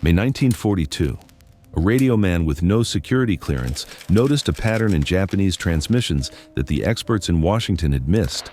May 1942. A radio man with no security clearance noticed a pattern in Japanese transmissions that the experts in Washington had missed.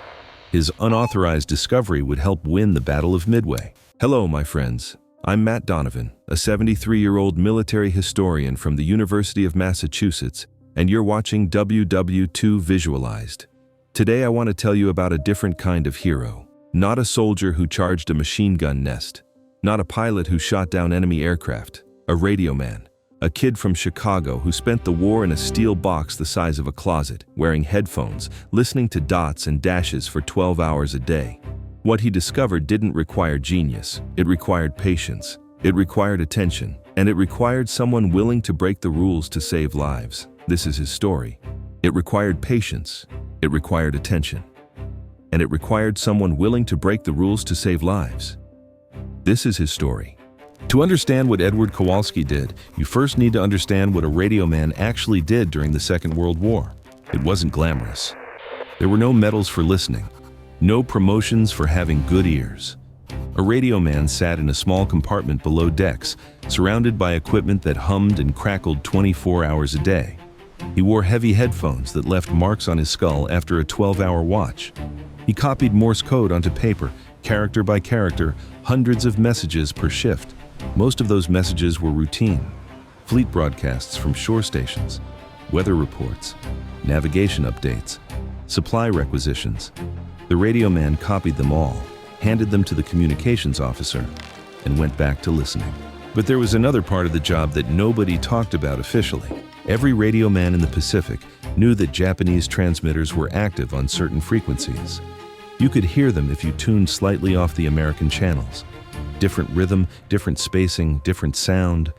His unauthorized discovery would help win the Battle of Midway. Hello, my friends. I'm Matt Donovan, a 73-year-old military historian from the University of Massachusetts, and you're watching WW2 Visulaized. Today I want to tell you about a different kind of hero. Not a soldier who charged a machine gun nest. Not a pilot who shot down enemy aircraft. A radio man. A kid from Chicago who spent the war in a steel box the size of a closet, wearing headphones, listening to dots and dashes for 12 hours a day. What he discovered didn't require genius. It required patience. It required attention. And it required someone willing to break the rules to save lives. This is his story. It required patience. It required attention. And it required someone willing to break the rules to save lives. This is his story. To understand what Edward Kowalski did, you first need to understand what a radio man actually did during the Second World War. It wasn't glamorous. There were no medals for listening, no promotions for having good ears. A radio man sat in a small compartment below decks, surrounded by equipment that hummed and crackled 24 hours a day. He wore heavy headphones that left marks on his skull after a 12-hour watch. He copied Morse code onto paper, character by character, hundreds of messages per shift. Most of those messages were routine. Fleet broadcasts from shore stations, weather reports, navigation updates, supply requisitions. The radio man copied them all, handed them to the communications officer, and went back to listening. But there was another part of the job that nobody talked about officially. Every radio man in the Pacific knew that Japanese transmitters were active on certain frequencies. You could hear them if you tuned slightly off the American channels. Different rhythm, different spacing, different sound.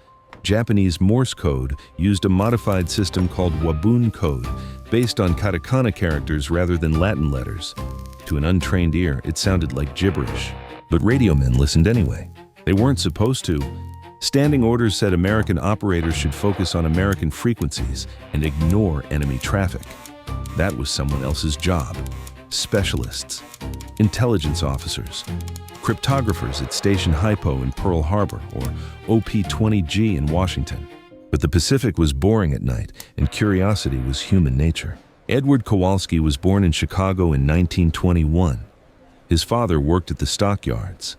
Japanese Morse code used a modified system called Wabun code, based on katakana characters rather than Latin letters. To an untrained ear, it sounded like gibberish. But radio men listened anyway. They weren't supposed to. Standing orders said American operators should focus on American frequencies and ignore enemy traffic. That was someone else's job. Specialists, intelligence officers, cryptographers at Station Hypo in Pearl Harbor or OP-20G in Washington. But the Pacific was boring at night, and curiosity was human nature. Edward Kowalski was born in Chicago in 1921. His father worked at the stockyards.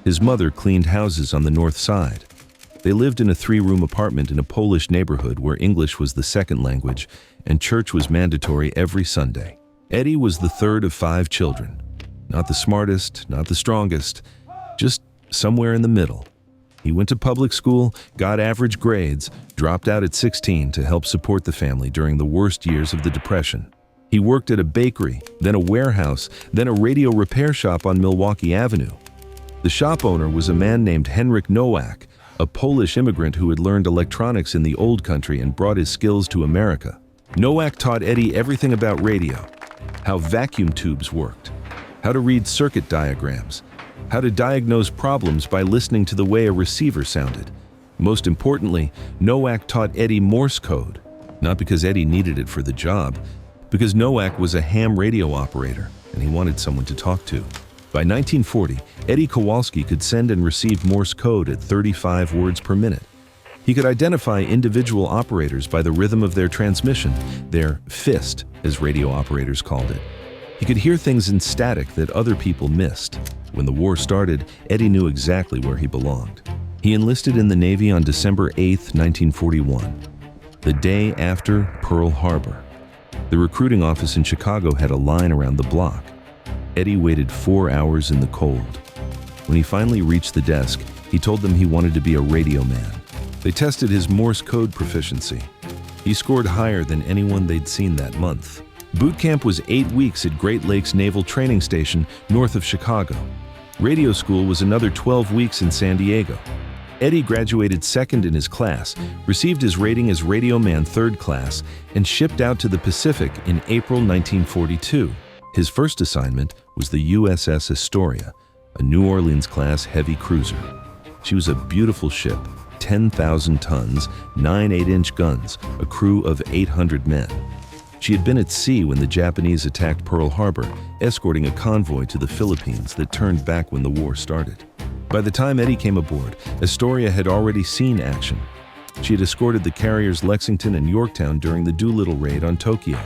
His mother cleaned houses on the north side. They lived in a 3-room apartment in a Polish neighborhood where English was the second language and church was mandatory every Sunday. Eddie was the third of 5 children. Not the smartest, not the strongest, just somewhere in the middle. He went to public school, got average grades, dropped out at 16 to help support the family during the worst years of the Depression. He worked at a bakery, then a warehouse, then a radio repair shop on Milwaukee Avenue. The shop owner was a man named Henryk Nowak, a Polish immigrant who had learned electronics in the old country and brought his skills to America. Nowak taught Eddie everything about radio, how vacuum tubes worked, how to read circuit diagrams, how to diagnose problems by listening to the way a receiver sounded. Most importantly, Nowak taught Eddie Morse code, not because Eddie needed it for the job, because Nowak was a ham radio operator and he wanted someone to talk to. By 1940, Eddie Kowalski could send and receive Morse code at 35 words per minute. He could identify individual operators by the rhythm of their transmission, their fist, as radio operators called it. He could hear things in static that other people missed. When the war started, Eddie knew exactly where he belonged. He enlisted in the Navy on December 8, 1941, the day after Pearl Harbor. The recruiting office in Chicago had a line around the block. Eddie waited 4 hours in the cold. When he finally reached the desk, he told them he wanted to be a radio man. They tested his Morse code proficiency. He scored higher than anyone they'd seen that month. Boot camp was 8 weeks at Great Lakes Naval Training Station, north of Chicago. Radio school was another 12 weeks in San Diego. Eddie graduated second in his class, received his rating as Radio Man third class, and shipped out to the Pacific in April 1942. His first assignment was the USS Astoria, a New Orleans-class heavy cruiser. She was a beautiful ship, 10,000 tons, 9 8-inch guns, a crew of 800 men. She had been at sea when the Japanese attacked Pearl Harbor, escorting a convoy to the Philippines that turned back when the war started. By the time Eddie came aboard, Astoria had already seen action. She had escorted the carriers Lexington and Yorktown during the Doolittle raid on Tokyo.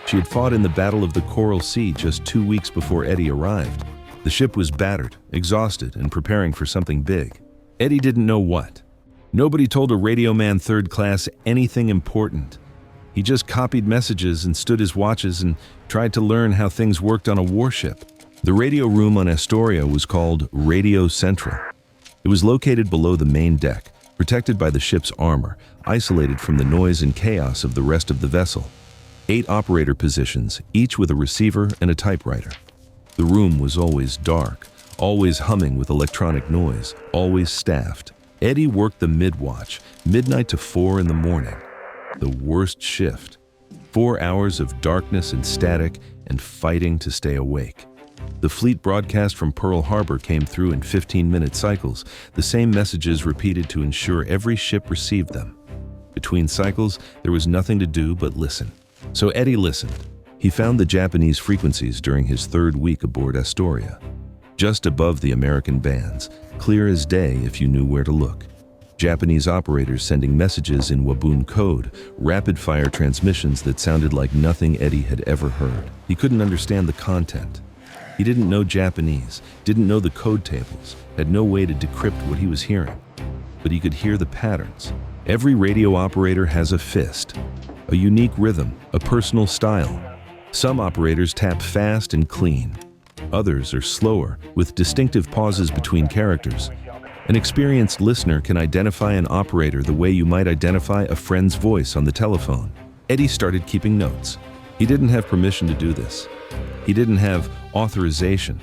She had fought in the Battle of the Coral Sea just 2 weeks before Eddie arrived. The ship was battered, exhausted, and preparing for something big. Eddie didn't know what. Nobody told a Radioman third class anything important. He just copied messages and stood his watches and tried to learn how things worked on a warship. The radio room on Astoria was called Radio Central. It was located below the main deck, protected by the ship's armor, isolated from the noise and chaos of the rest of the vessel. 8 operator positions, each with a receiver and a typewriter. The room was always dark, always humming with electronic noise, always staffed. Eddie worked the mid-watch, midnight to 4 in the morning. The worst shift. 4 hours of darkness and static and fighting to stay awake. The fleet broadcast from Pearl Harbor came through in 15-minute cycles, the same messages repeated to ensure every ship received them. Between cycles, there was nothing to do but listen. So Eddie listened. He found the Japanese frequencies during his 3rd week aboard Astoria. Just above the American bands, clear as day if you knew where to look. Japanese operators sending messages in Wabun code, rapid-fire transmissions that sounded like nothing Eddie had ever heard. He couldn't understand the content. He didn't know Japanese, didn't know the code tables, had no way to decrypt what he was hearing. But he could hear the patterns. Every radio operator has a fist, a unique rhythm, a personal style. Some operators tap fast and clean. Others are slower, with distinctive pauses between characters. An experienced listener can identify an operator the way you might identify a friend's voice on the telephone. Eddie started keeping notes. He didn't have permission to do this. He didn't have authorization.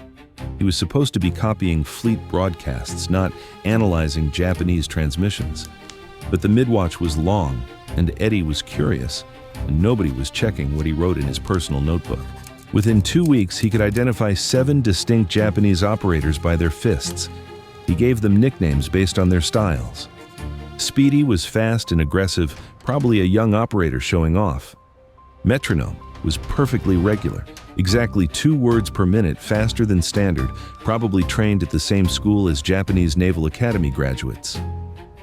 He was supposed to be copying fleet broadcasts, not analyzing Japanese transmissions. But the midwatch was long, and Eddie was curious, and nobody was checking what he wrote in his personal notebook. Within 2 weeks, he could identify 7 distinct Japanese operators by their fists. He gave them nicknames based on their styles. Speedy was fast and aggressive, probably a young operator showing off. Metronome was perfectly regular, exactly 2 words per minute faster than standard, probably trained at the same school as Japanese Naval Academy graduates.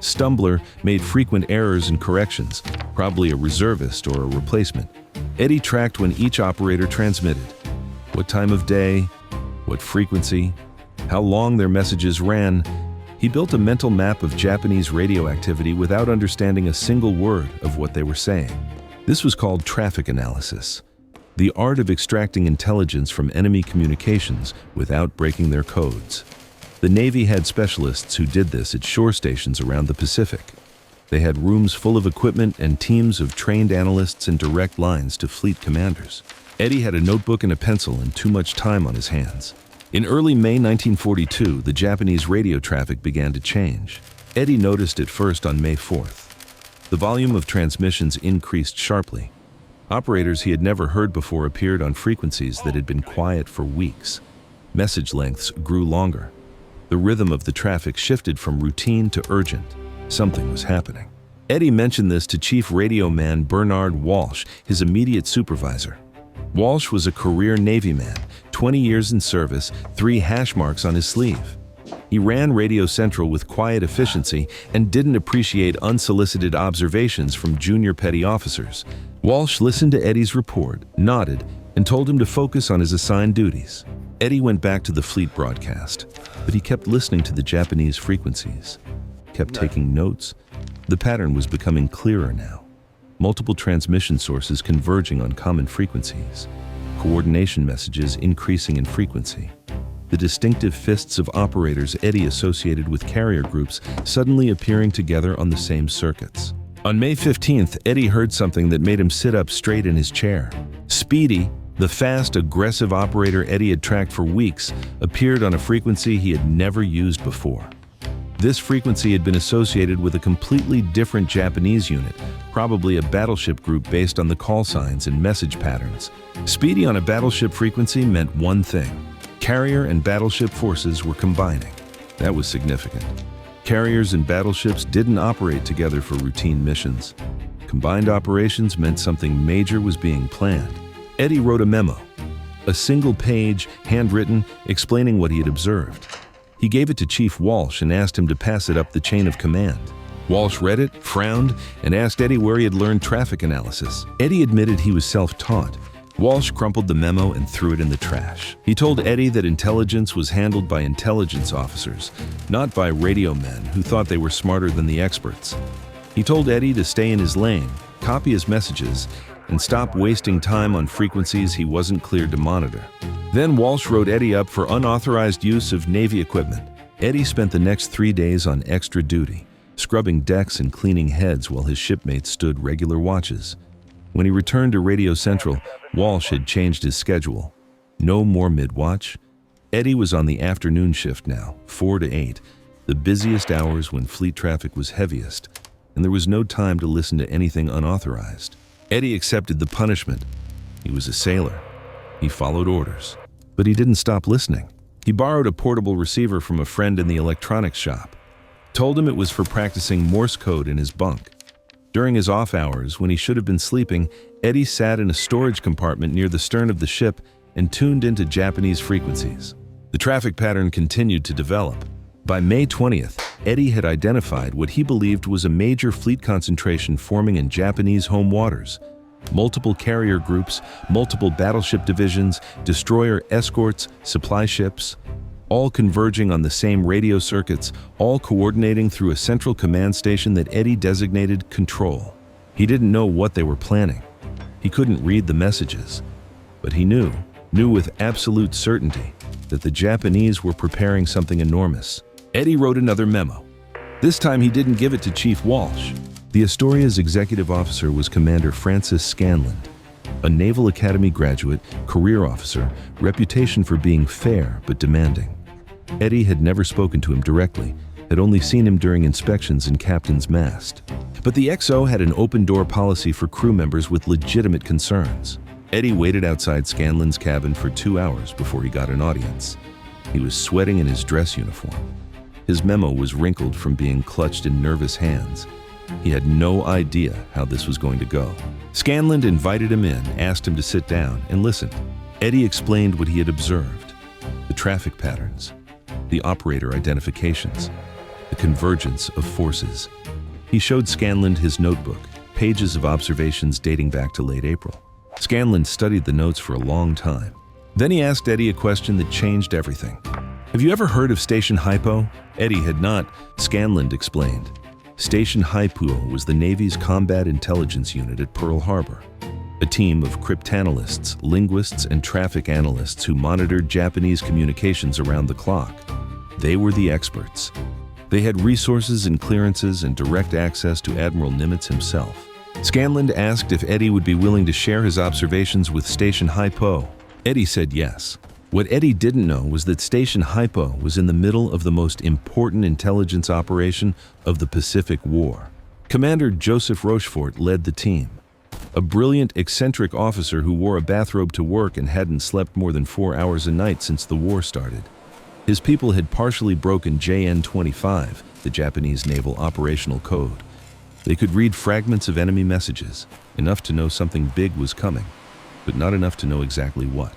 Stumbler made frequent errors and corrections, probably a reservist or a replacement. Eddie tracked when each operator transmitted. What time of day, what frequency, how long their messages ran. He built a mental map of Japanese radio activity without understanding a single word of what they were saying. This was called traffic analysis, the art of extracting intelligence from enemy communications without breaking their codes. The Navy had specialists who did this at shore stations around the Pacific. They had rooms full of equipment and teams of trained analysts in direct lines to fleet commanders. Eddie had a notebook and a pencil and too much time on his hands. In early May 1942, the Japanese radio traffic began to change. Eddie noticed it first on May 4th. The volume of transmissions increased sharply. Operators he had never heard before appeared on frequencies that had been quiet for weeks. Message lengths grew longer. The rhythm of the traffic shifted from routine to urgent. Something was happening. Eddie mentioned this to Chief Radioman Bernard Walsh, his immediate supervisor. Walsh was a career Navy man, 20 years in service, 3 hash marks on his sleeve. He ran Radio Central with quiet efficiency and didn't appreciate unsolicited observations from junior petty officers. Walsh listened to Eddie's report, nodded, and told him to focus on his assigned duties. Eddie went back to the fleet broadcast, but he kept listening to the Japanese frequencies, kept taking notes. The pattern was becoming clearer now. Multiple transmission sources converging on common frequencies. Coordination messages increasing in frequency. The distinctive fists of operators Eddie associated with carrier groups suddenly appearing together on the same circuits. On May 15th, Eddie heard something that made him sit up straight in his chair. Speedy, the fast, aggressive operator Eddie had tracked for weeks, appeared on a frequency he had never used before. This frequency had been associated with a completely different Japanese unit, probably a battleship group based on the call signs and message patterns. Speedy on a battleship frequency meant one thing. Carrier and battleship forces were combining. That was significant. Carriers and battleships didn't operate together for routine missions. Combined operations meant something major was being planned. Eddie wrote a memo, a single page, handwritten, explaining what he had observed. He gave it to Chief Walsh and asked him to pass it up the chain of command. Walsh read it, frowned, and asked Eddie where he had learned traffic analysis. Eddie admitted he was self-taught. Walsh crumpled the memo and threw it in the trash. He told Eddie that intelligence was handled by intelligence officers, not by radio men who thought they were smarter than the experts. He told Eddie to stay in his lane, copy his messages, and stop wasting time on frequencies he wasn't cleared to monitor. Then Walsh wrote Eddie up for unauthorized use of Navy equipment. Eddie spent the next 3 days on extra duty, scrubbing decks and cleaning heads while his shipmates stood regular watches. When he returned to Radio Central, Walsh had changed his schedule. No more mid-watch. Eddie was on the afternoon shift now, 4 to 8, the busiest hours when fleet traffic was heaviest, and there was no time to listen to anything unauthorized. Eddie accepted the punishment. He was a sailor. He followed orders. But he didn't stop listening. He borrowed a portable receiver from a friend in the electronics shop, told him it was for practicing Morse code in his bunk. During his off hours, when he should have been sleeping, Eddie sat in a storage compartment near the stern of the ship and tuned into Japanese frequencies. The traffic pattern continued to develop. By May 20th, Eddie had identified what he believed was a major fleet concentration forming in Japanese home waters. Multiple carrier groups, multiple battleship divisions, destroyer escorts, supply ships, all converging on the same radio circuits, all coordinating through a central command station that Eddie designated Control. He didn't know what they were planning. He couldn't read the messages, but he knew with absolute certainty that the Japanese were preparing something enormous. Eddie wrote another memo. This time he didn't give it to Chief Walsh. The Astoria's executive officer was Commander Francis Scanland, a Naval Academy graduate, career officer, reputation for being fair but demanding. Eddie had never spoken to him directly, had only seen him during inspections in Captain's Mast. But the XO had an open-door policy for crew members with legitimate concerns. Eddie waited outside Scanland's cabin for 2 hours before he got an audience. He was sweating in his dress uniform. His memo was wrinkled from being clutched in nervous hands. He had no idea how this was going to go. Scanland invited him in, asked him to sit down, and listened. Eddie explained what he had observed: the traffic patterns, the operator identifications, the convergence of forces. He showed Scanland his notebook, pages of observations dating back to late April. Scanland studied the notes for a long time. Then he asked Eddie a question that changed everything. "Have you ever heard of Station Hypo?" Eddie had not. Scanland explained. Station Hypo was the Navy's combat intelligence unit at Pearl Harbor, a team of cryptanalysts, linguists, and traffic analysts who monitored Japanese communications around the clock. They were the experts. They had resources and clearances and direct access to Admiral Nimitz himself. Scanland asked if Eddie would be willing to share his observations with Station Hypo. Eddie said yes. What Eddie didn't know was that Station Hypo was in the middle of the most important intelligence operation of the Pacific War. Commander Joseph Rochefort led the team, a brilliant, eccentric officer who wore a bathrobe to work and hadn't slept more than 4 hours a night since the war started. His people had partially broken JN-25, the Japanese Naval Operational Code. They could read fragments of enemy messages, enough to know something big was coming, but not enough to know exactly what.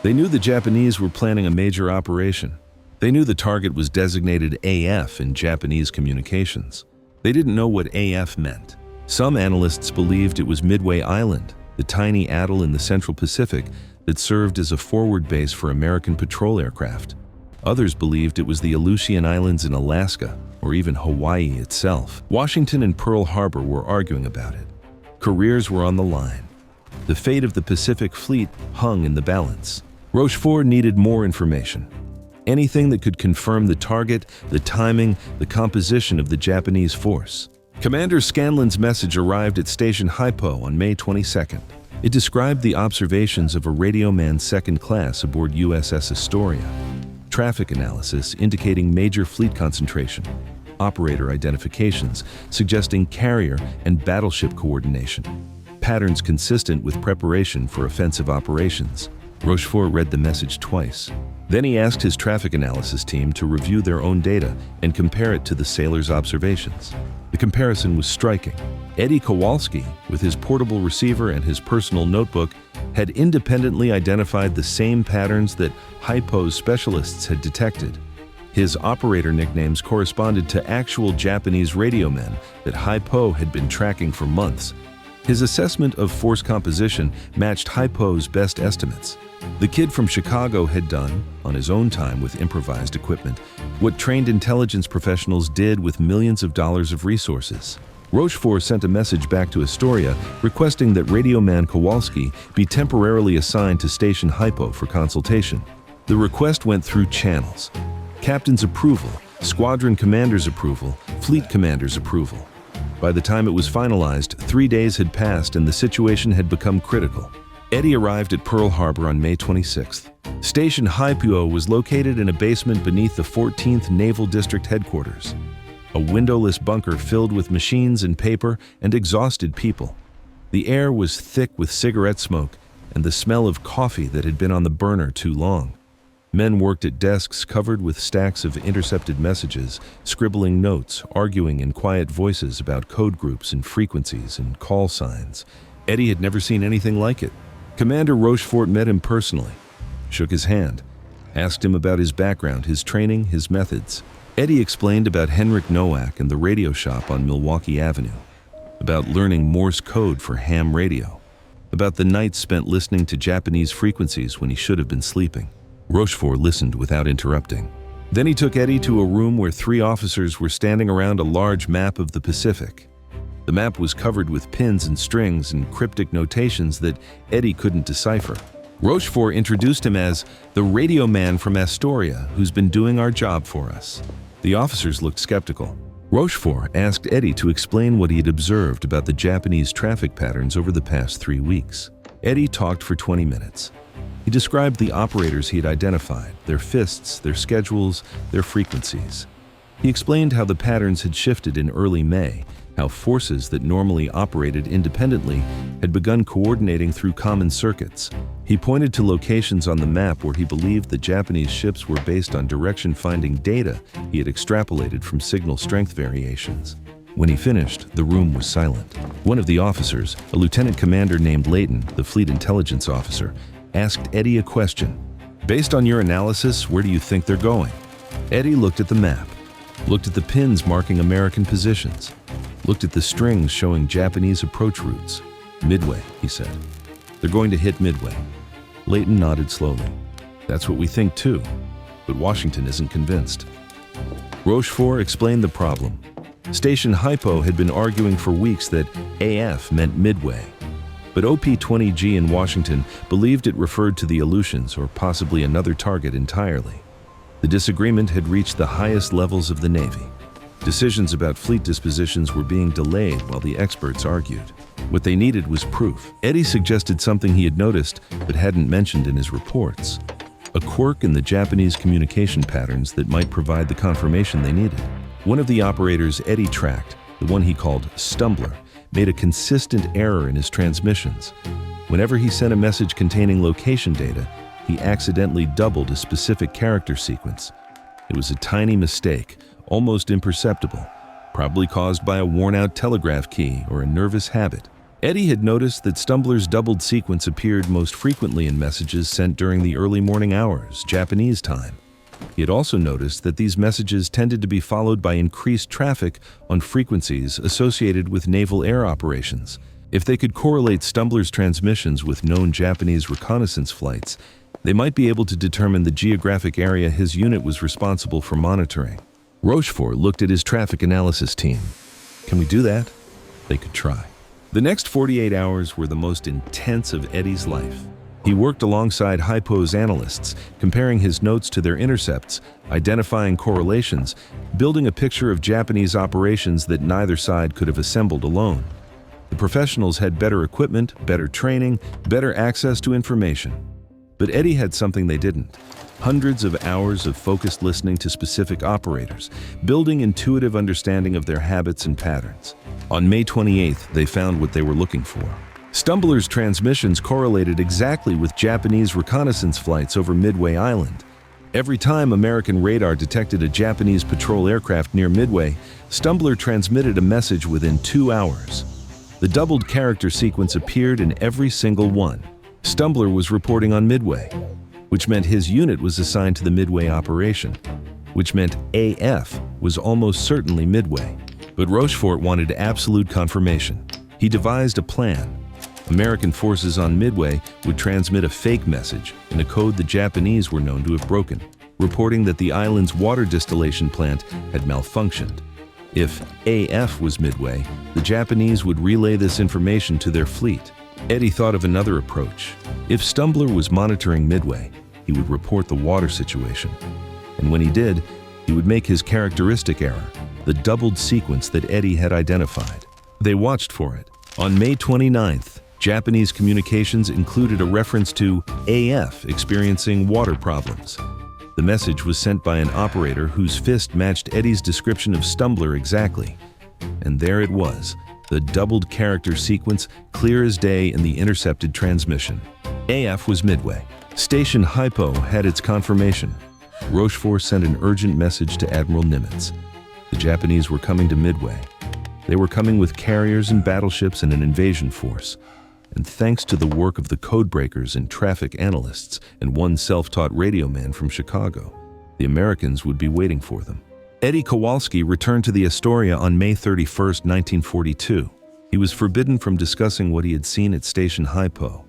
They knew the Japanese were planning a major operation. They knew the target was designated AF in Japanese communications. They didn't know what AF meant. Some analysts believed it was Midway Island, the tiny atoll in the Central Pacific that served as a forward base for American patrol aircraft. Others believed it was the Aleutian Islands in Alaska, or even Hawaii itself. Washington and Pearl Harbor were arguing about it. Careers were on the line. The fate of the Pacific Fleet hung in the balance. Rochefort needed more information. Anything that could confirm the target, the timing, the composition of the Japanese force. Commander Scanland's message arrived at Station Hypo on May 22nd. It described the observations of a Radioman second class aboard USS Astoria. Traffic analysis indicating major fleet concentration. Operator identifications suggesting carrier and battleship coordination. Patterns consistent with preparation for offensive operations. Rochefort read the message twice. Then he asked his traffic analysis team to review their own data and compare it to the sailors' observations. The comparison was striking. Eddie Kowalski, with his portable receiver and his personal notebook, had independently identified the same patterns that Hypo's specialists had detected. His operator nicknames corresponded to actual Japanese radio men that Hypo had been tracking for months. His assessment of force composition matched Hypo's best estimates. The kid from Chicago had done, on his own time with improvised equipment, what trained intelligence professionals did with millions of dollars of resources. Rochefort sent a message back to Astoria requesting that Radioman Kowalski be temporarily assigned to Station Hypo for consultation. The request went through channels: captain's approval, squadron commander's approval, fleet commander's approval. By the time it was finalized, 3 days had passed and the situation had become critical. Eddie arrived at Pearl Harbor on May 26th. Station Hypo was located in a basement beneath the 14th Naval District headquarters. A windowless bunker filled with machines and paper and exhausted people. The air was thick with cigarette smoke and the smell of coffee that had been on the burner too long. Men worked at desks covered with stacks of intercepted messages, scribbling notes, arguing in quiet voices about code groups and frequencies and call signs. Eddie had never seen anything like it. Commander Rochefort met him personally, shook his hand, asked him about his background, his training, his methods. Eddie explained about Henrik Nowak and the radio shop on Milwaukee Avenue, about learning Morse code for ham radio, about the nights spent listening to Japanese frequencies when he should have been sleeping. Rochefort listened without interrupting. Then he took Eddie to a room where 3 officers were standing around a large map of the Pacific. The map was covered with pins and strings and cryptic notations that Eddie couldn't decipher. Rochefort introduced him as the radio man from Astoria who's been doing our job for us. The officers looked skeptical. Rochefort asked Eddie to explain what he had observed about the Japanese traffic patterns over the past 3 weeks. Eddie talked for 20 minutes. He described the operators he had identified, their fists, their schedules, their frequencies. He explained how the patterns had shifted in early May, how forces that normally operated independently had begun coordinating through common circuits. He pointed to locations on the map where he believed the Japanese ships were based on direction-finding data he had extrapolated from signal strength variations. When he finished, the room was silent. One of the officers, a lieutenant commander named Layton, the fleet intelligence officer, asked Eddie a question. Based on your analysis, where do you think they're going? Eddie looked at the map, looked at the pins marking American positions, looked at the strings showing Japanese approach routes. Midway, he said. They're going to hit Midway. Layton nodded slowly. That's what we think too, but Washington isn't convinced. Rochefort explained the problem. Station Hypo had been arguing for weeks that AF meant Midway, but OP-20G in Washington believed it referred to the Aleutians or possibly another target entirely. The disagreement had reached the highest levels of the Navy. Decisions about fleet dispositions were being delayed while the experts argued. What they needed was proof. Eddie suggested something he had noticed but hadn't mentioned in his reports. A quirk in the Japanese communication patterns that might provide the confirmation they needed. One of the operators Eddie tracked, the one he called Stumbler, made a consistent error in his transmissions. Whenever he sent a message containing location data, he accidentally doubled a specific character sequence. It was a tiny mistake, almost imperceptible, probably caused by a worn-out telegraph key or a nervous habit. Eddie had noticed that Stumbler's doubled sequence appeared most frequently in messages sent during the early morning hours, Japanese time. He had also noticed that these messages tended to be followed by increased traffic on frequencies associated with naval air operations. If they could correlate Stumbler's transmissions with known Japanese reconnaissance flights, they might be able to determine the geographic area his unit was responsible for monitoring. Rochefort looked at his traffic analysis team. Can we do that? They could try. The next 48 hours were the most intense of Eddie's life. He worked alongside Hypo's analysts, comparing his notes to their intercepts, identifying correlations, building a picture of Japanese operations that neither side could have assembled alone. The professionals had better equipment, better training, better access to information. But Eddie had something they didn't. Hundreds of hours of focused listening to specific operators, building intuitive understanding of their habits and patterns. On May 28th, they found what they were looking for. Stumbler's transmissions correlated exactly with Japanese reconnaissance flights over Midway Island. Every time American radar detected a Japanese patrol aircraft near Midway, Stumbler transmitted a message within 2 hours. The doubled character sequence appeared in every single one. Stumbler was reporting on Midway, which meant his unit was assigned to the Midway operation. which meant AF was almost certainly Midway. But Rochefort wanted absolute confirmation. He devised a plan. American forces on Midway would transmit a fake message in a code the Japanese were known to have broken, reporting that the island's water distillation plant had malfunctioned. If AF was Midway, the Japanese would relay this information to their fleet. Eddie thought of another approach. If Stumbler was monitoring Midway, he would report the water situation. And when he did, he would make his characteristic error, the doubled sequence that Eddie had identified. They watched for it. On May 29th, Japanese communications included a reference to AF experiencing water problems. The message was sent by an operator whose fist matched Eddie's description of Stumbler exactly. And there it was, the doubled character sequence, clear as day in the intercepted transmission. AF was Midway. Station Hypo had its confirmation. Rochefort sent an urgent message to Admiral Nimitz. The Japanese were coming to Midway. They were coming with carriers and battleships and an invasion force. And thanks to the work of the codebreakers and traffic analysts and one self-taught radioman from Chicago, the Americans would be waiting for them. Eddie Kowalski returned to the Astoria on May 31, 1942. He was forbidden from discussing what he had seen at Station Hypo,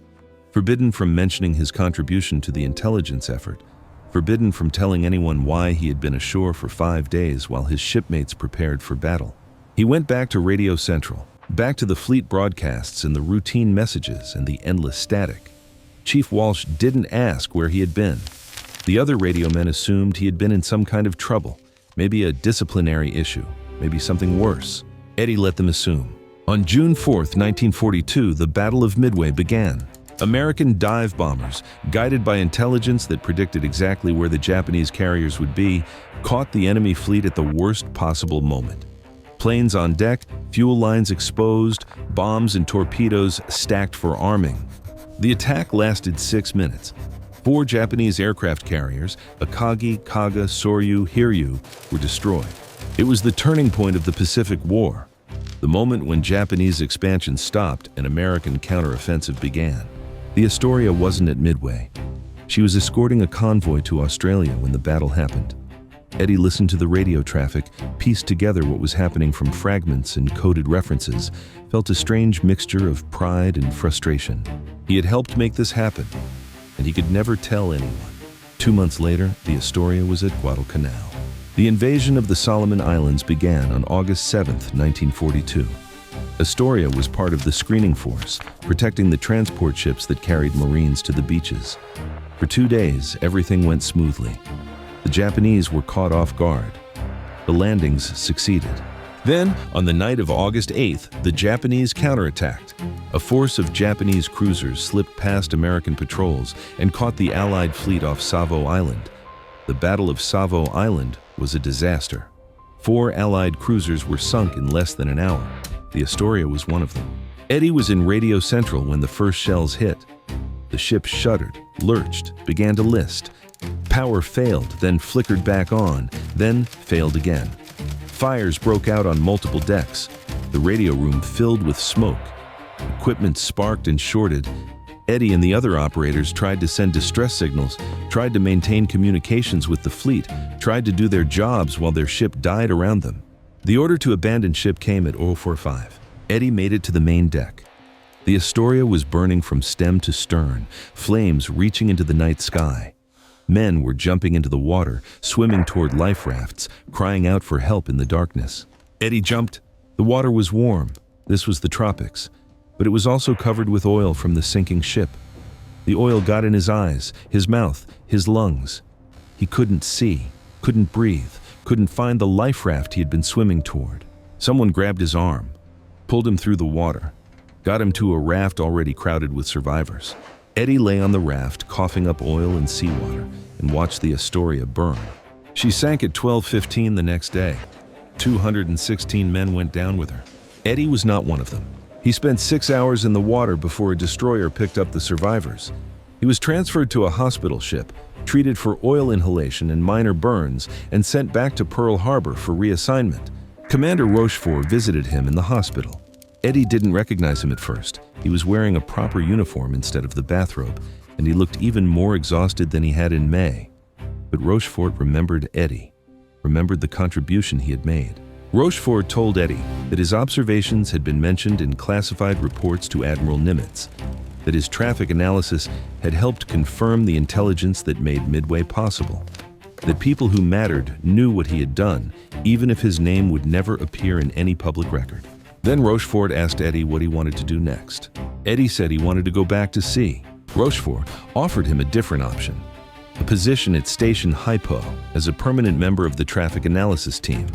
forbidden from mentioning his contribution to the intelligence effort, forbidden from telling anyone why he had been ashore for 5 days while his shipmates prepared for battle. He went back to Radio Central, back to the fleet broadcasts and the routine messages and the endless static. Chief Walsh didn't ask where he had been. The other radio men assumed he had been in some kind of trouble, maybe a disciplinary issue, maybe something worse. Eddie let them assume. On June 4, 1942, the Battle of Midway began. American dive bombers, guided by intelligence that predicted exactly where the Japanese carriers would be, caught the enemy fleet at the worst possible moment. Planes on deck, fuel lines exposed, bombs and torpedoes stacked for arming. The attack lasted 6 minutes. 4 Japanese aircraft carriers, Akagi, Kaga, Soryu, Hiryu, were destroyed. It was the turning point of the Pacific War, the moment when Japanese expansion stopped and American counteroffensive began. The Astoria wasn't at Midway. She was escorting a convoy to Australia when the battle happened. Eddie listened to the radio traffic, pieced together what was happening from fragments and coded references, felt a strange mixture of pride and frustration. He had helped make this happen, and he could never tell anyone. 2 months later, the Astoria was at Guadalcanal. The invasion of the Solomon Islands began on August 7, 1942. Astoria was part of the screening force, protecting the transport ships that carried Marines to the beaches. For 2 days, everything went smoothly. The Japanese were caught off guard. The landings succeeded. Then, on the night of August 8th, the Japanese counterattacked. A force of Japanese cruisers slipped past American patrols and caught the Allied fleet off Savo Island. The Battle of Savo Island was a disaster. 4 Allied cruisers were sunk in less than an hour. The Astoria was one of them. Eddie was in Radio Central when the first shells hit. The ship shuddered, lurched, began to list. Power failed, then flickered back on, then failed again. Fires broke out on multiple decks. The radio room filled with smoke. Equipment sparked and shorted. Eddie and the other operators tried to send distress signals, tried to maintain communications with the fleet, tried to do their jobs while their ship died around them. The order to abandon ship came at 045. Eddie made it to the main deck. The Astoria was burning from stem to stern, flames reaching into the night sky. Men were jumping into the water, swimming toward life rafts, crying out for help in the darkness. Eddie jumped. The water was warm. This was the tropics. But it was also covered with oil from the sinking ship. The oil got in his eyes, his mouth, his lungs. He couldn't see, couldn't breathe, couldn't find the life raft he had been swimming toward. Someone grabbed his arm, pulled him through the water, got him to a raft already crowded with survivors. Eddie lay on the raft, coughing up oil and seawater, and watched the Astoria burn. She sank at 12:15 the next day. 216 men went down with her. Eddie was not one of them. He spent 6 hours in the water before a destroyer picked up the survivors. He was transferred to a hospital ship, treated for oil inhalation and minor burns, and sent back to Pearl Harbor for reassignment. Commander Rochefort visited him in the hospital. Eddie didn't recognize him at first. He was wearing a proper uniform instead of the bathrobe, and he looked even more exhausted than he had in May. But Rochefort remembered Eddie. remembered the contribution he had made. Rochefort told Eddie that his observations had been mentioned in classified reports to Admiral Nimitz, that his traffic analysis had helped confirm the intelligence that made Midway possible, that people who mattered knew what he had done, even if his name would never appear in any public record. Then Rochefort asked Eddie what he wanted to do next. Eddie said he wanted to go back to sea. Rochefort offered him a different option, a position at Station Hypo as a permanent member of the traffic analysis team.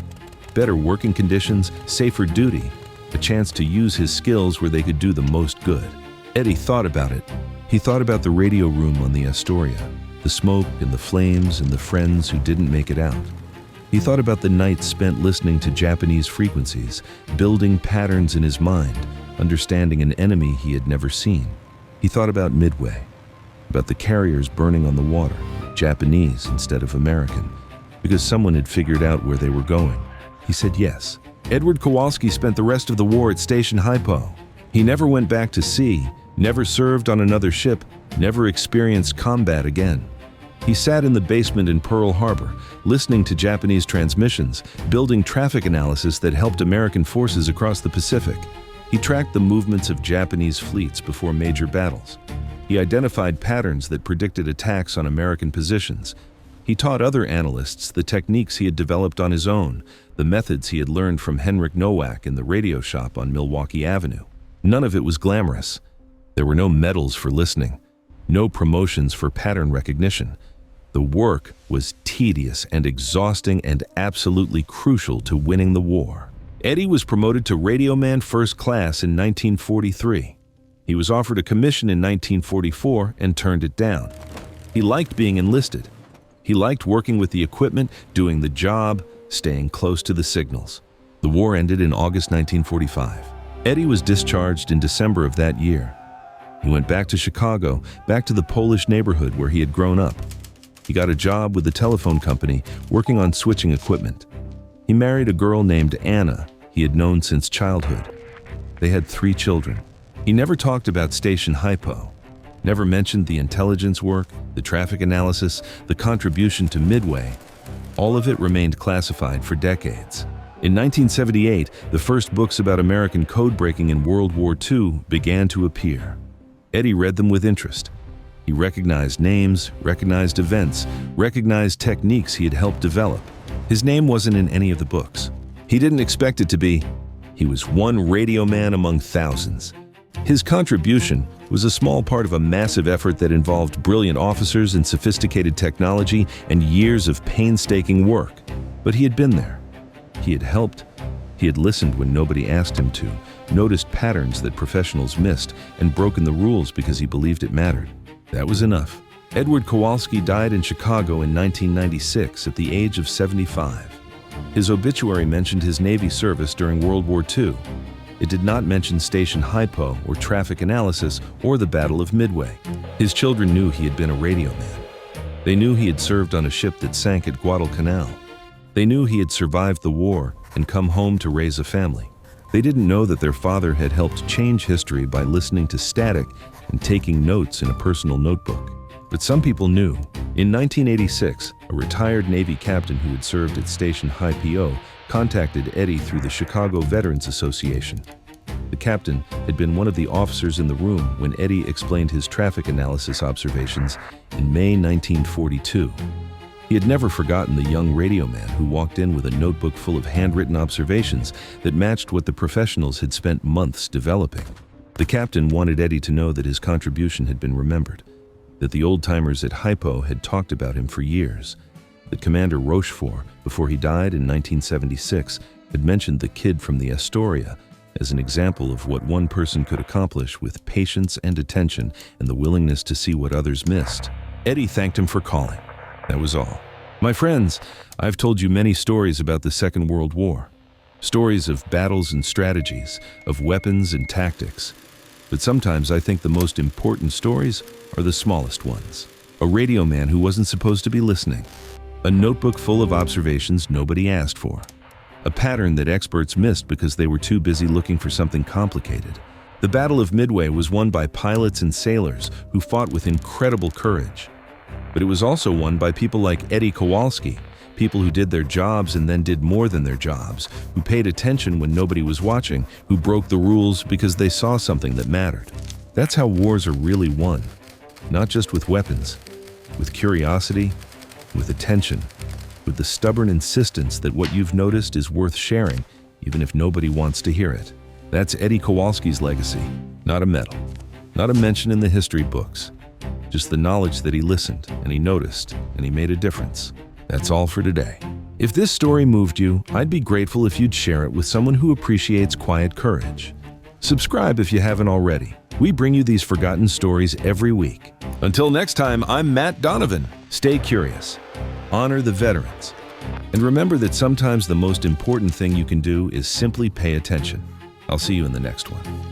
Better working conditions, safer duty, a chance to use his skills where they could do the most good. Eddie thought about it. He thought about the radio room on the Astoria, the smoke and the flames and the friends who didn't make it out. He thought about the nights spent listening to Japanese frequencies, building patterns in his mind, understanding an enemy he had never seen. He thought about Midway, about the carriers burning on the water, Japanese instead of American, because someone had figured out where they were going. He said yes. Edward Kowalski spent the rest of the war at Station Hypo. He never went back to sea, never served on another ship, never experienced combat again. He sat in the basement in Pearl Harbor, listening to Japanese transmissions, building traffic analysis that helped American forces across the Pacific. He tracked the movements of Japanese fleets before major battles. He identified patterns that predicted attacks on American positions. He taught other analysts the techniques he had developed on his own, the methods he had learned from Henrik Nowak in the radio shop on Milwaukee Avenue. None of it was glamorous. There were no medals for listening, no promotions for pattern recognition. The work was tedious and exhausting and absolutely crucial to winning the war. Eddie was promoted to Radioman First Class in 1943. He was offered a commission in 1944 and turned it down. He liked being enlisted. He liked working with the equipment, doing the job, staying close to the signals. The war ended in August 1945. Eddie was discharged in December of that year. He went back to Chicago, back to the Polish neighborhood where he had grown up. He got a job with the telephone company, working on switching equipment. He married a girl named Anna he had known since childhood. They had 3 children. He never talked about Station Hypo, never mentioned the intelligence work, the traffic analysis, the contribution to Midway. All of it remained classified for decades. In 1978, the first books about American code breaking in World War II began to appear. Eddie read them with interest. He recognized names, recognized events, recognized techniques he had helped develop. His name wasn't in any of the books. He didn't expect it to be. He was one radio man among thousands. His contribution was a small part of a massive effort that involved brilliant officers and sophisticated technology and years of painstaking work. But he had been there. He had helped. He had listened when nobody asked him to, noticed patterns that professionals missed, and broken the rules because he believed it mattered. That was enough. Edward Kowalski died in Chicago in 1996 at the age of 75. His obituary mentioned his Navy service during World War II. It did not mention Station Hypo or traffic analysis or the Battle of Midway. His children knew he had been a radio man. They knew he had served on a ship that sank at Guadalcanal. They knew he had survived the war and come home to raise a family. They didn't know that their father had helped change history by listening to static and taking notes in a personal notebook. But some people knew. In 1986, a retired Navy captain who had served at Station Hypo contacted Eddie through the Chicago Veterans Association. The captain had been one of the officers in the room when Eddie explained his traffic analysis observations in May 1942. He had never forgotten the young radio man who walked in with a notebook full of handwritten observations that matched what the professionals had spent months developing. The captain wanted Eddie to know that his contribution had been remembered, that the old-timers at Hypo had talked about him for years, that Commander Rochefort, before he died in 1976, had mentioned the kid from the Astoria as an example of what one person could accomplish with patience and attention and the willingness to see what others missed. Eddie thanked him for calling. That was all. My friends, I've told you many stories about the Second World War. Stories of battles and strategies, of weapons and tactics. But sometimes I think the most important stories are the smallest ones. A radio man who wasn't supposed to be listening. A notebook full of observations nobody asked for. A pattern that experts missed because they were too busy looking for something complicated. The Battle of Midway was won by pilots and sailors who fought with incredible courage. But it was also won by people like Eddie Kowalski, People who did their jobs and then did more than their jobs, who paid attention when nobody was watching, who broke the rules because they saw something that mattered. That's how wars are really won. Not just with weapons, with curiosity, with attention, with the stubborn insistence that what you've noticed is worth sharing, even if nobody wants to hear it. That's Eddie Kowalski's legacy. Not a medal, not a mention in the history books, just the knowledge that he listened and he noticed and he made a difference. That's all for today. If this story moved you, I'd be grateful if you'd share it with someone who appreciates quiet courage. Subscribe if you haven't already. We bring you these forgotten stories every week. Until next time, I'm Matt Donovan. Stay curious, honor the veterans, and remember that sometimes the most important thing you can do is simply pay attention. I'll see you in the next one.